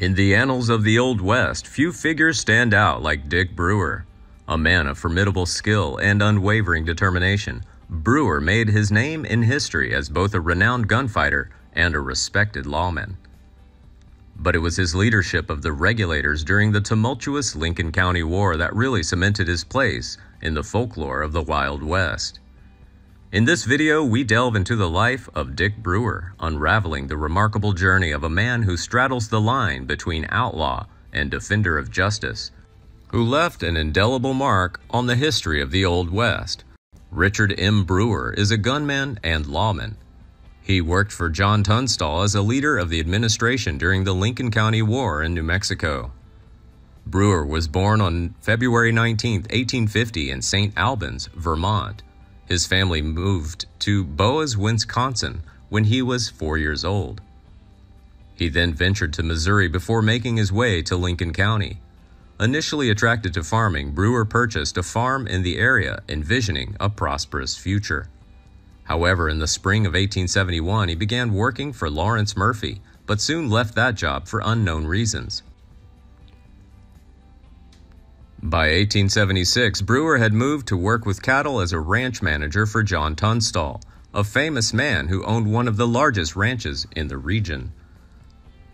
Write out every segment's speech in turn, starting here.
In the annals of the Old West, few figures stand out like Dick Brewer. A man of formidable skill and unwavering determination, Brewer made his name in history as both a renowned gunfighter and a respected lawman. But it was his leadership of the regulators during the tumultuous Lincoln County War that really cemented his place in the folklore of the Wild West. In this video, we delve into the life of Dick Brewer, unraveling the remarkable journey of a man who straddles the line between outlaw and defender of justice, who left an indelible mark on the history of the Old West. Richard M. Brewer is a gunman and lawman. He worked for John Tunstall as a leader of the administration during the Lincoln County War in New Mexico. Brewer was born on February 19, 1850 in St. Albans, Vermont. His family moved to Boaz, Wisconsin when he was 4 years old. He then ventured to Missouri before making his way to Lincoln County. Initially attracted to farming, Brewer purchased a farm in the area, envisioning a prosperous future. However, in the spring of 1871, he began working for Lawrence Murphy, but soon left that job for unknown reasons. By 1876, Brewer had moved to work with cattle as a ranch manager for John Tunstall, a famous man who owned one of the largest ranches in the region.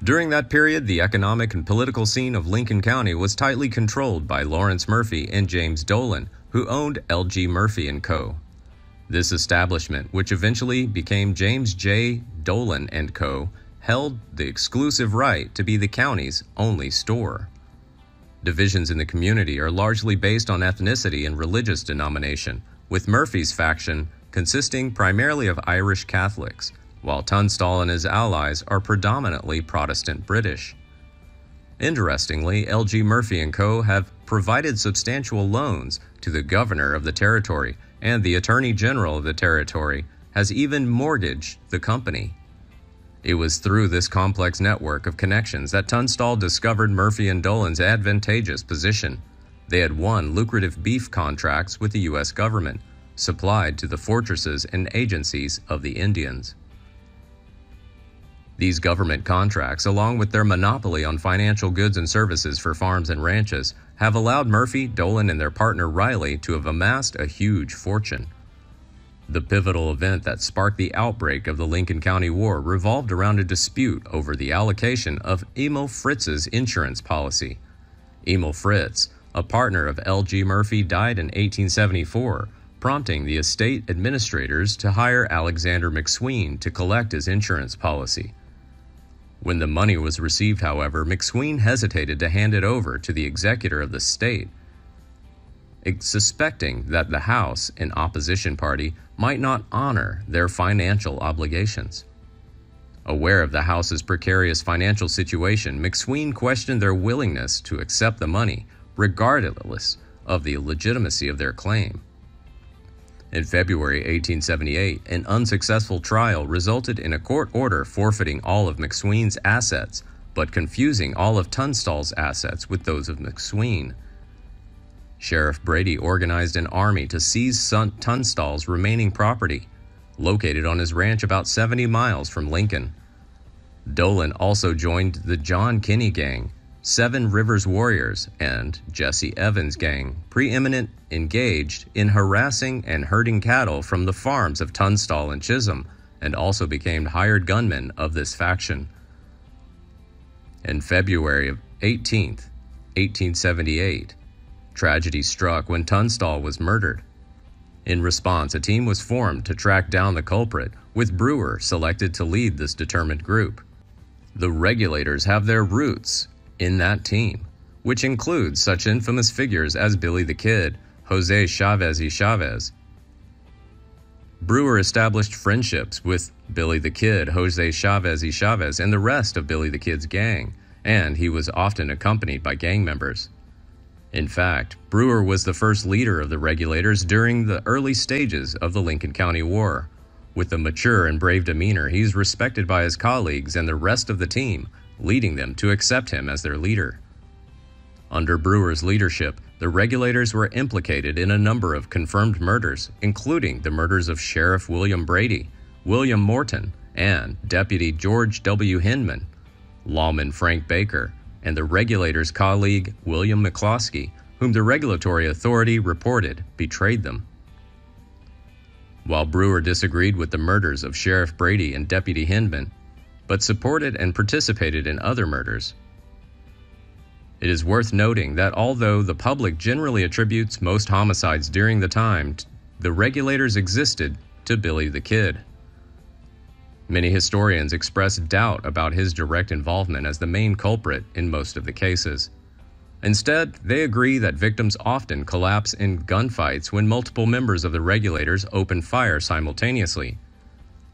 During that period, the economic and political scene of Lincoln County was tightly controlled by Lawrence Murphy and James Dolan, who owned L.G. Murphy & Co. This establishment, which eventually became James J. Dolan & Co., held the exclusive right to be the county's only store. Divisions in the community are largely based on ethnicity and religious denomination, with Murphy's faction consisting primarily of Irish Catholics, while Tunstall and his allies are predominantly Protestant British. Interestingly, L.G. Murphy & Co. have provided substantial loans to the governor of the territory, and the Attorney General of the territory has even mortgaged the company. It was through this complex network of connections that Tunstall discovered Murphy and Dolan's advantageous position. They had won lucrative beef contracts with the U.S. government, supplied to the fortresses and agencies of the Indians. These government contracts, along with their monopoly on financial goods and services for farms and ranches, have allowed Murphy, Dolan, and their partner Riley to have amassed a huge fortune. The pivotal event that sparked the outbreak of the Lincoln County War revolved around a dispute over the allocation of Emil Fritz's insurance policy. Emil Fritz, a partner of L.G. Murphy, died in 1874, prompting the estate administrators to hire Alexander McSween to collect his insurance policy. When the money was received, however, McSween hesitated to hand it over to the executor of the state, suspecting that the House, an opposition party, might not honor their financial obligations. Aware of the House's precarious financial situation, McSween questioned their willingness to accept the money, regardless of the legitimacy of their claim. In February 1878, an unsuccessful trial resulted in a court order forfeiting all of McSween's assets, but confusing all of Tunstall's assets with those of McSween. Sheriff Brady organized an army to seize Tunstall's remaining property, located on his ranch about 70 miles from Lincoln. Dolan also joined the John Kinney Gang, Seven Rivers Warriors, and Jesse Evans Gang, preeminent engaged in harassing and herding cattle from the farms of Tunstall and Chisholm, and also became hired gunmen of this faction. In February of 1878, tragedy struck when Tunstall was murdered. In response, a team was formed to track down the culprit, with Brewer selected to lead this determined group. The regulators have their roots in that team, which includes such infamous figures as Billy the Kid, Jose Chavez y Chavez. Brewer established friendships with Billy the Kid, Jose Chavez y Chavez, and the rest of Billy the Kid's gang, and he was often accompanied by gang members. In fact, Brewer was the first leader of the regulators during the early stages of the Lincoln County War. With a mature and brave demeanor, he's respected by his colleagues and the rest of the team, leading them to accept him as their leader. Under Brewer's leadership, the regulators were implicated in a number of confirmed murders, including the murders of Sheriff William Brady, William Morton, and Deputy George W. Hinman. lawman Frank Baker, and the regulator's colleague William McCloskey, whom the regulatory authority reported betrayed them. While Brewer disagreed with the murders of Sheriff Brady and Deputy Hindman, but supported and participated in other murders. It is worth noting that although the public generally attributes most homicides during the time, the regulators existed to Billy the Kid. Many historians express doubt about his direct involvement as the main culprit in most of the cases. Instead, they agree that victims often collapse in gunfights when multiple members of the regulators open fire simultaneously.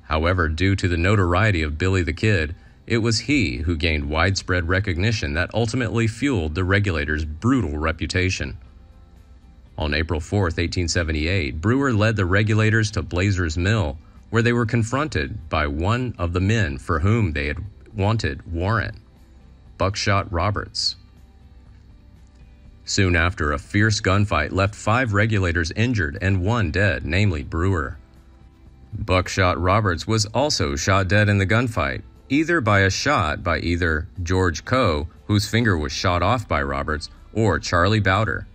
However, due to the notoriety of Billy the Kid, it was he who gained widespread recognition that ultimately fueled the regulators' brutal reputation. On April 4, 1878, Brewer led the regulators to Blazer's Mill, where they were confronted by one of the men for whom they had wanted warrant, Buckshot Roberts. Soon after, a fierce gunfight left 5 regulators injured and 1 dead, namely Brewer. Buckshot Roberts was also shot dead in the gunfight, either by a shot by either George Coe, whose finger was shot off by Roberts, or Charlie Bowder.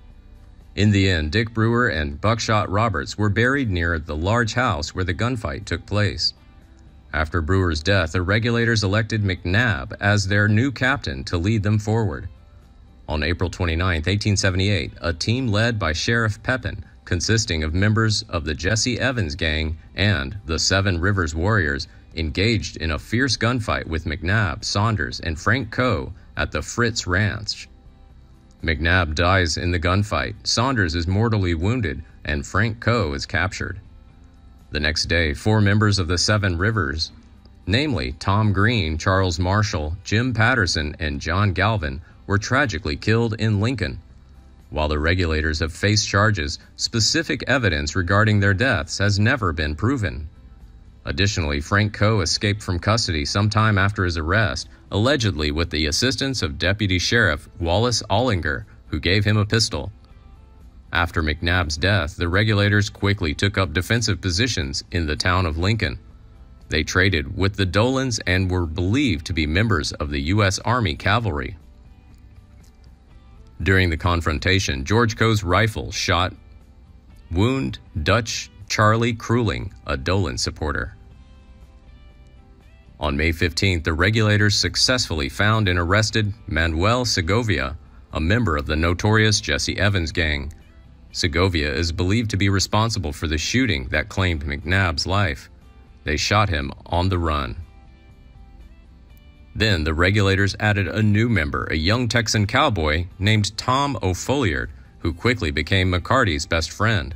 In the end, Dick Brewer and Buckshot Roberts were buried near the large house where the gunfight took place. After Brewer's death, the regulators elected McNabb as their new captain to lead them forward. On April 29, 1878, a team led by Sheriff Pepin, consisting of members of the Jesse Evans gang and the Seven Rivers Warriors, engaged in a fierce gunfight with McNabb, Saunders, and Frank Coe at the Fritz Ranch. McNabb dies in the gunfight, Saunders is mortally wounded, and Frank Coe is captured. The next day, 4 members of the Seven Rivers, namely Tom Green, Charles Marshall, Jim Patterson, and John Galvin, were tragically killed in Lincoln. While the regulators have faced charges, specific evidence regarding their deaths has never been proven. Additionally, Frank Coe escaped from custody sometime after his arrest, allegedly with the assistance of Deputy Sheriff Wallace Ollinger, who gave him a pistol. After McNabb's death, the regulators quickly took up defensive positions in the town of Lincoln. They traded with the Dolans and were believed to be members of the U.S. Army Cavalry. During the confrontation, George Coe's rifle shot wound Dutch Charlie Kruling, a Dolan supporter. On May 15th, the regulators successfully found and arrested Manuel Segovia, a member of the notorious Jesse Evans gang. Segovia is believed to be responsible for the shooting that claimed McNabb's life. They shot him on the run. Then the regulators added a new member, a young Texan cowboy named Tom O'Folliard, who quickly became McCarty's best friend.